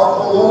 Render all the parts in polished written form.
Allah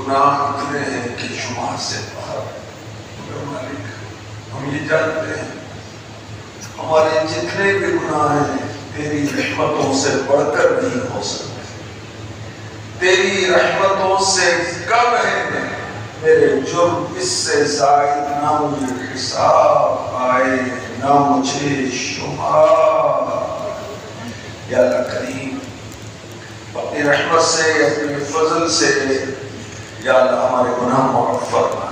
गुनाह इतने हैं कि शुमार से बाहर है। मालिक, हम ये जानते हैं हमारे जितने भी गुनाह हैं तेरी रहमतों से बढ़कर नहीं हो सकते, तेरी रहमतों से कम है मेरे जुर्म, इससे जायद ना मुझे हिसाब आए ना मुझे शुमार। या अल्लाह करीम, अपनी रहमत से अपने फजल से या अल्लाह हमारे गुनाह माफ फरमा,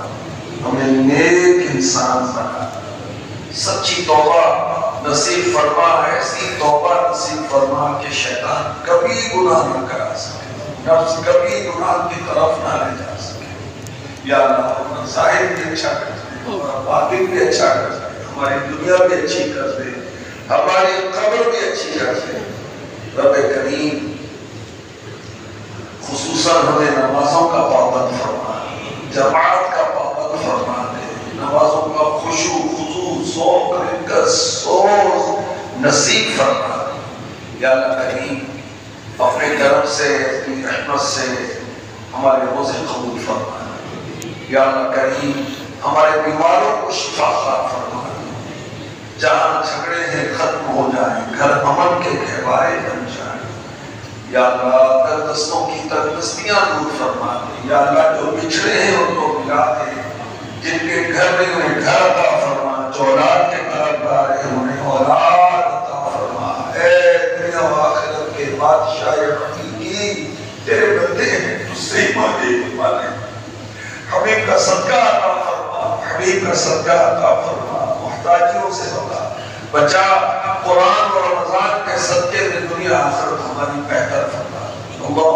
हमें नेक इंसान बना, सच्ची तौबा नसीब फरमा, ऐसी तौबा नसीब फरमा कि शैतान कभी गुनाह न करा सके, नफ्स कभी गुनाह की तरफ ना ले जा सके। या अल्लाह अपना ज़ाहिर भी अच्छा कर दे, हमारा बातिन भी अच्छा कर दे, हमारी दुनिया भी अच्छी कर दे, हमारी कब्र भी अच्छी कर दे। रब करीम, खुसूसन हमें नमाजों का पाबंद फरमा, जमात का पाबंद फरमा दे, नमाजों का खुशू खुजू ज़ौक़ रिक्कत सोज़ नसीब फरमा दे। या अल्लाह करीम, अपने करम से अपनी रहमत से हमारे रोज़े कबूल फरमा दे। या अल्लाह करीम, हमारे बीमारों को शिफा फरमा दे, जहाँ झगड़े हैं खत्म हो जाए, घर अमन के गहवारे बन जाए। या अल्लाह, तंगदस्तों की तंगदस्तियाँ दूर फरमा दे। या अल्लाह, जो बिछड़े हैं उनको मिला दे, जिनके घर में उन्हें घर अता फरमा, जो औलाद के तरफदार हैं उन्हें औलाद अता फरमा। ऐ दुनिया व आखिरत के बादशाह हकीकी, तेरे बंदे हैं, तुझसे ही मांगे, हबीब का सदका अता फरमा, हबीब का सदका अता फरमा, मुहताजियों से बचा, कुरान और रमजान के सदके में दुनिया आखिरत हमारी बेहतर फरमा। अल्लाह